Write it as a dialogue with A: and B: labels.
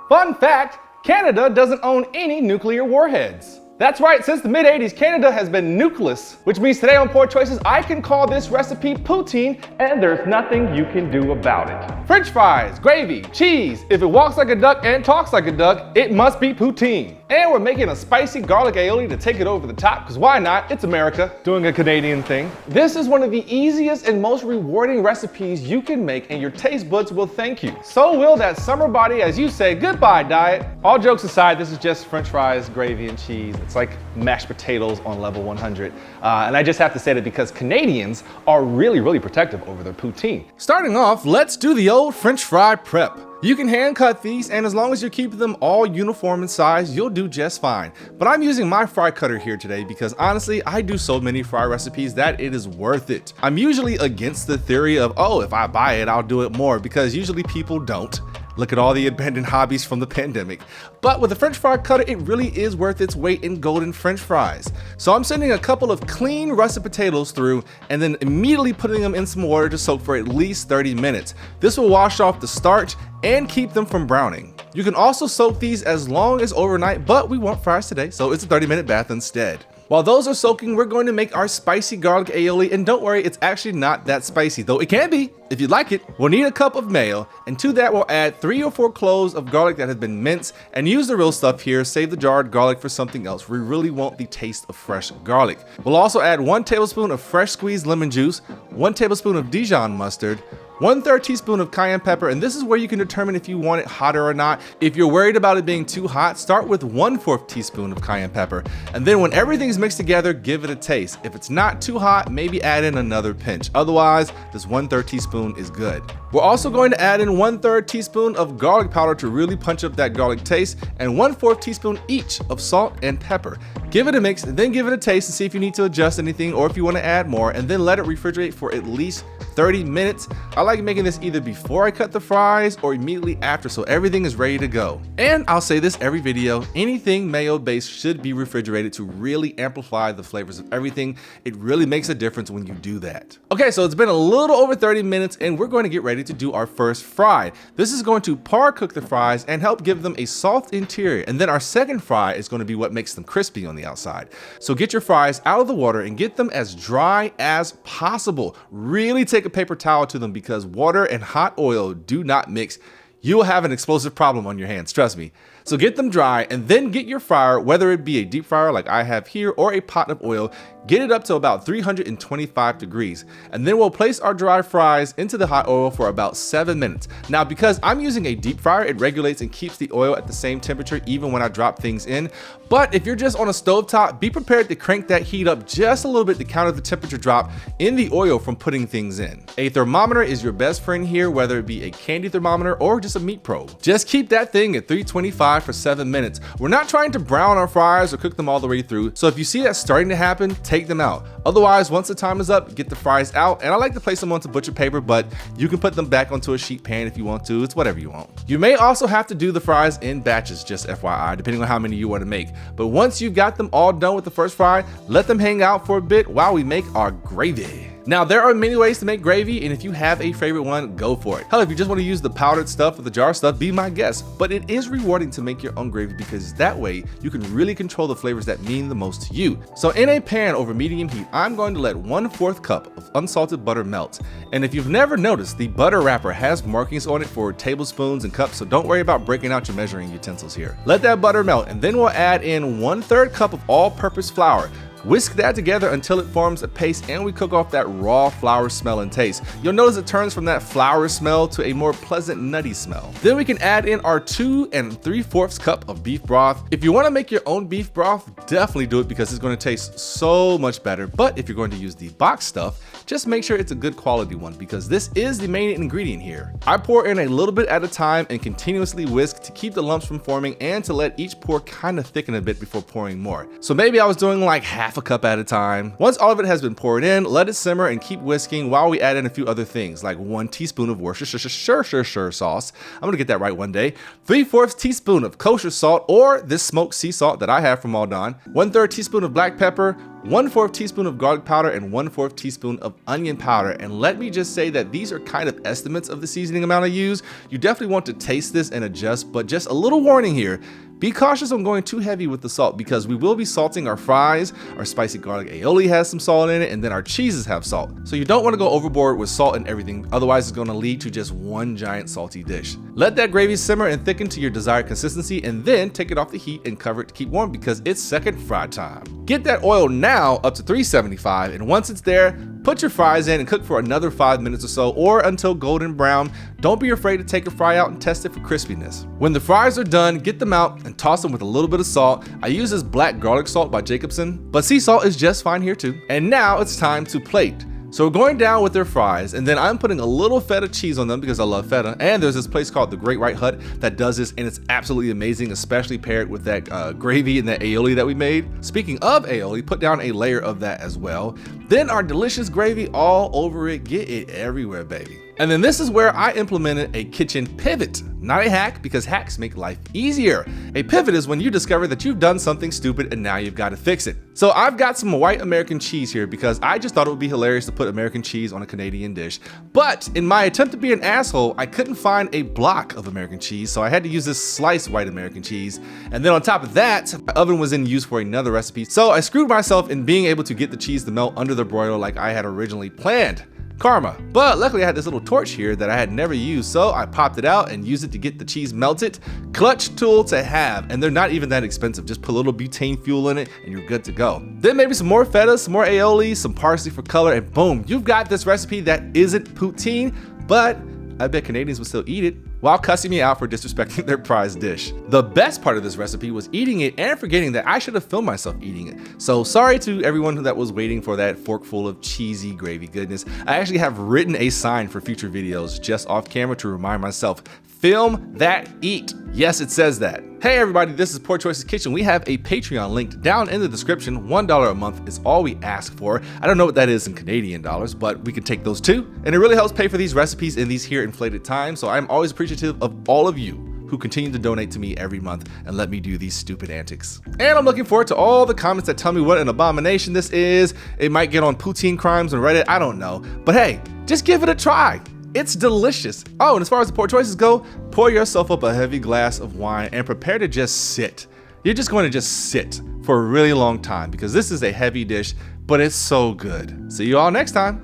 A: Fun fact, Canada doesn't own any nuclear warheads. That's right, since the mid-80s, Canada has been nukeless, which means today on Poor Choices, I can call this recipe poutine, and there's nothing you can do about it. French fries, gravy, cheese. If it walks like a duck and talks like a duck, it must be poutine. And we're making a spicy garlic aioli to take it over the top, because why not? It's America, doing a Canadian thing. This is one of the easiest and most rewarding recipes you can make, and your taste buds will thank you. So will that summer body as you say goodbye, diet. All jokes aside, this is just French fries, gravy, and cheese. It's like mashed potatoes on level 100. And I just have to say that because Canadians are really protective over their poutine. Starting off, let's do the old French fry prep. You can hand cut these, and as long as you keep them all uniform in size, you'll do just fine. But I'm using my fry cutter here today because honestly, I do so many fry recipes that it is worth it. I'm usually against the theory of, oh, if I buy it, I'll do it more, because usually people don't. Look at all the abandoned hobbies from the pandemic. But with the French fry cutter, it really is worth its weight in golden French fries. So I'm sending a couple of clean russet potatoes through and then immediately putting them in some water to soak for at least 30 minutes. This will wash off the starch and keep them from browning. You can also soak these as long as overnight, but we want fries today, so it's a 30-minute bath instead. While those are soaking, we're going to make our spicy garlic aioli, and don't worry, it's actually not that spicy, though it can be if you'd like it. We'll need a cup of mayo, and to that we'll add 3 or 4 cloves of garlic that have been minced, and use the real stuff here, save the jarred garlic for something else. We really want the taste of fresh garlic. We'll also add 1 tablespoon of fresh squeezed lemon juice, 1 tablespoon of Dijon mustard, 1/3 teaspoon of cayenne pepper, and this is where you can determine if you want it hotter or not. If you're worried about it being too hot, start with 1/4 teaspoon of cayenne pepper, and then when everything's mixed together, give it a taste. If it's not too hot, maybe add in another pinch. Otherwise, this 1/3 teaspoon is good. We're also going to add in 1/3 teaspoon of garlic powder to really punch up that garlic taste, and 1/4 teaspoon each of salt and pepper. Give it a mix, and then give it a taste and see if you need to adjust anything or if you want to add more, and then let it refrigerate for at least 30 minutes. I like making this either before I cut the fries or immediately after, so everything is ready to go. And I'll say this every video, anything mayo based should be refrigerated to really amplify the flavors of everything. It really makes a difference when you do that. Okay, so it's been a little over 30 minutes and we're going to get ready to do our first fry. This is going to par cook the fries and help give them a soft interior. And then our second fry is going to be what makes them crispy on the outside. So get your fries out of the water and get them as dry as possible. Really take a paper towel to them because water and hot oil do not mix. You will have an explosive problem on your hands, trust me. So get them dry and then get your fryer, whether it be a deep fryer like I have here or a pot of oil, get it up to about 325 degrees. And then we'll place our dry fries into the hot oil for about 7 minutes. Now, because I'm using a deep fryer, it regulates and keeps the oil at the same temperature even when I drop things in. But if you're just on a stovetop, be prepared to crank that heat up just a little bit to counter the temperature drop in the oil from putting things in. A thermometer is your best friend here, whether it be a candy thermometer or just a meat probe. Just keep that thing at 325 for 7 minutes. We're not trying to brown our fries or cook them all the way through, so if you see that starting to happen, take them out. Otherwise, once the time is up, get the fries out, and I like to place them onto butcher paper, but you can put them back onto a sheet pan if you want to. It's whatever you want. You may also have to do the fries in batches, just FYI, depending on how many you want to make. But once you've got them all done with the first fry, let them hang out for a bit while we make our gravy. Now, there are many ways to make gravy, and if you have a favorite one, go for it. Hell, if you just want to use the powdered stuff or the jar stuff, be my guest. But it is rewarding to make your own gravy because that way you can really control the flavors that mean the most to you. So in a pan over medium heat, I'm going to let 1/4 cup of unsalted butter melt. And if you've never noticed, the butter wrapper has markings on it for tablespoons and cups, so don't worry about breaking out your measuring utensils here. Let that butter melt, and then we'll add in 1/3 cup of all-purpose flour. Whisk that together until it forms a paste, and we cook off that raw flour smell and taste. You'll notice it turns from that flour smell to a more pleasant nutty smell. Then we can add in our 2 3/4 cup of beef broth. If you want to make your own beef broth, definitely do it because it's going to taste so much better. But if you're going to use the box stuff, just make sure it's a good quality one because this is the main ingredient here. I pour in a little bit at a time and continuously whisk to keep the lumps from forming and to let each pour kind of thicken a bit before pouring more. So maybe I was doing like half half a cup at a time. Once all of it has been poured in, let it simmer and keep whisking while we add in a few other things, like 1 teaspoon of Worcestershire sauce. I'm gonna get that right one day. 3/4 teaspoon of kosher salt, or this smoked sea salt that I have from Aldan. 1/3 teaspoon of black pepper, 1/4 teaspoon of garlic powder, and 1/4 teaspoon of onion powder. And let me just say that these are kind of estimates of the seasoning amount I use. You definitely want to taste this and adjust, but just a little warning here. Be cautious on going too heavy with the salt, because we will be salting our fries. Our spicy garlic aioli has some salt in it, and then our cheeses have salt. So you don't want to go overboard with salt and everything, otherwise it's going to lead to just one giant salty dish. Let that gravy simmer and thicken to your desired consistency, and then take it off the heat and cover it to keep warm, because it's second fry time. Get that oil now up to 375, and once it's there, put your fries in and cook for another 5 minutes or so, or until golden brown. Don't be afraid to take a fry out and test it for crispiness. When the fries are done, get them out and toss them with a little bit of salt. I use this black garlic salt by Jacobsen, but sea salt is just fine here too. And now it's time to plate. So we're going down with their fries, and then I'm putting a little feta cheese on them because I love feta. And there's this place called the Great White Hut that does this, and it's absolutely amazing, especially paired with that gravy and that aioli that we made. Speaking of aioli, put down a layer of that as well. Then our delicious gravy all over it. Get it everywhere, baby. And then this is where I implemented a kitchen pivot. Not a hack, because hacks make life easier. A pivot is when you discover that you've done something stupid and now you've got to fix it. So I've got some white American cheese here because I just thought it would be hilarious to put American cheese on a Canadian dish. But in my attempt to be an asshole, I couldn't find a block of American cheese, so I had to use this sliced white American cheese. And then on top of that, my oven was in use for another recipe, so I screwed myself in being able to get the cheese to melt under the broiler like I had originally planned. Karma. But luckily I had this little torch here that I had never used, so I popped it out and used it to get the cheese melted. Clutch tool to have, and they're not even that expensive. Just put a little butane fuel in it and you're good to go. Then maybe some more feta, some more aioli, some parsley for color, and boom, you've got this recipe that isn't poutine, but I bet Canadians would still eat it while cussing me out for disrespecting their prized dish. The best part of this recipe was eating it and forgetting that I should have filmed myself eating it. So sorry to everyone that was waiting for that forkful of cheesy gravy goodness. I actually have written a sign for future videos just off camera to remind myself, film that eat. Yes, it says that. Hey everybody, this is Poor Choices Kitchen. We have a Patreon linked down in the description. $1 a month is all we ask for. I don't know what that is in Canadian dollars, but we can take those too. And it really helps pay for these recipes in these here inflated times. So I'm always appreciative of all of you who continue to donate to me every month and let me do these stupid antics. And I'm looking forward to all the comments that tell me what an abomination this is. It might get on Poutine crimes on Reddit, I don't know. But hey, just give it a try. It's delicious. Oh, and as far as the poor choices go, pour yourself up a heavy glass of wine and prepare to just sit. You're just going to just sit for a really long time because this is a heavy dish, but it's so good. See you all next time.